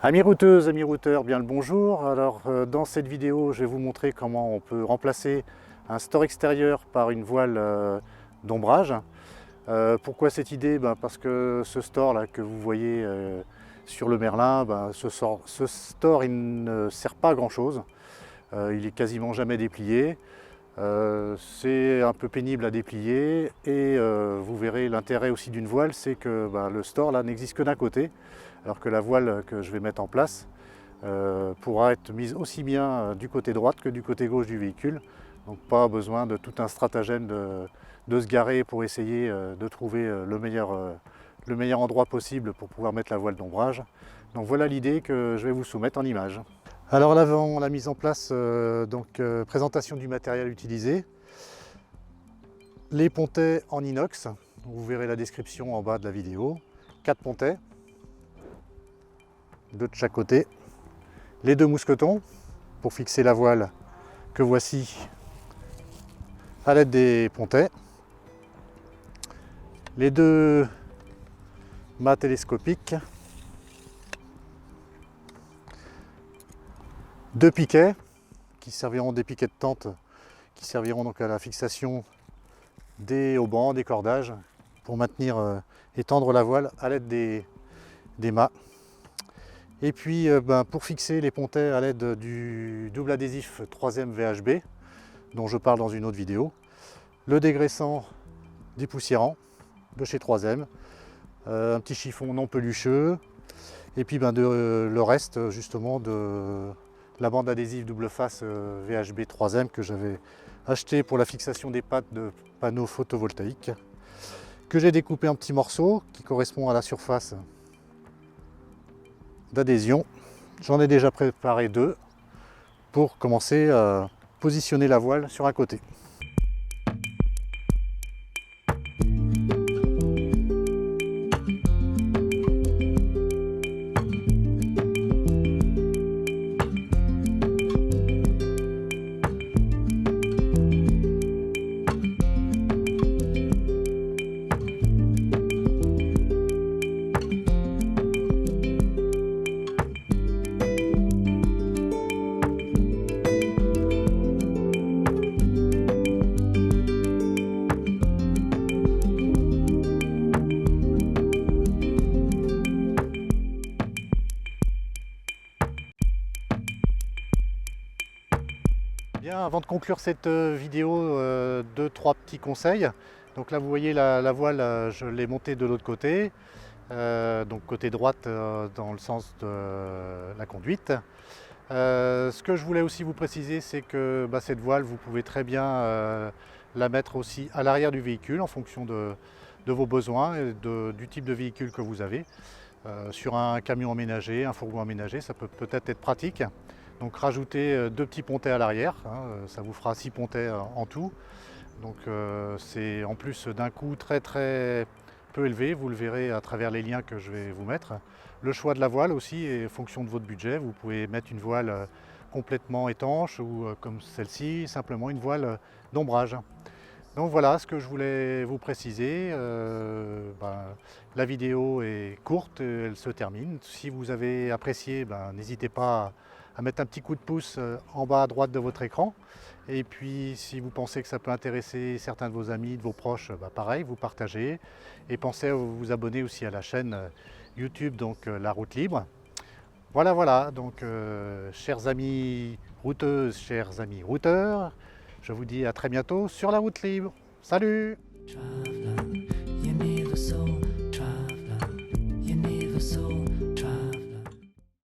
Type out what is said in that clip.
Amis routeuses, amis routeurs, bien le bonjour. Alors dans cette vidéo, je vais vous montrer comment on peut remplacer un store extérieur par une voile d'ombrage. Pourquoi cette idée? Parce que ce store là que vous voyez sur le Merlin, ce store il ne sert pas à grand chose. Il est quasiment jamais déplié. C'est un peu pénible à déplier et vous verrez l'intérêt aussi d'une voile, c'est que le store là n'existe que d'un côté, alors que la voile que je vais mettre en place pourra être mise aussi bien du côté droit que du côté gauche du véhicule. Donc pas besoin de tout un stratagème de se garer pour essayer de trouver le meilleur endroit possible pour pouvoir mettre la voile d'ombrage. Donc voilà l'idée que je vais vous soumettre en image. Alors l'avant, la mise en place, présentation du matériel utilisé, les pontets en inox, vous verrez la description en bas de la vidéo, 4 pontets, 2 de chaque côté, les 2 mousquetons pour fixer la voile que voici à l'aide des pontets, les 2 mâts télescopiques, 2 piquets qui serviront des piquets de tente qui serviront donc à la fixation des haubans, des cordages pour maintenir et tendre la voile à l'aide des mâts. Et puis pour fixer les pontets à l'aide du double adhésif 3M VHB dont je parle dans une autre vidéo, le dégraissant dépoussiérant de chez 3M, un petit chiffon non pelucheux et puis le reste justement de la bande adhésive double face VHB 3M que j'avais acheté pour la fixation des pattes de panneaux photovoltaïques, que j'ai découpé en petits morceaux qui correspondent à la surface d'adhésion. J'en ai déjà préparé 2 pour commencer à positionner la voile sur un côté. Bien, avant de conclure cette vidéo, 2-3 petits conseils. Donc là vous voyez la voile, je l'ai montée de l'autre côté, donc côté droite dans le sens de la conduite. Ce que je voulais aussi vous préciser, c'est que cette voile, vous pouvez très bien la mettre aussi à l'arrière du véhicule en fonction de vos besoins et du type de véhicule que vous avez. Sur un camion aménagé, un fourgon aménagé, ça peut peut-être être pratique. Donc rajouter 2 petits pontets à l'arrière, ça vous fera 6 pontets en tout. Donc c'est en plus d'un coût très peu élevé, vous le verrez à travers les liens que je vais vous mettre. Le choix de la voile aussi est en fonction de votre budget. Vous pouvez mettre une voile complètement étanche ou comme celle-ci, simplement une voile d'ombrage. Donc voilà ce que je voulais vous préciser. La vidéo est courte, elle se termine. Si vous avez apprécié, n'hésitez pas à mettre un petit coup de pouce en bas à droite de votre écran. Et puis si vous pensez que ça peut intéresser certains de vos amis, de vos proches, pareil, vous partagez. Et pensez à vous abonner aussi à la chaîne YouTube, donc La Route Libre. Voilà, donc chers amis routeuses, chers amis routeurs, je vous dis à très bientôt sur La Route Libre. Salut! Traveler, you need the soul. Traveler, you need the soul.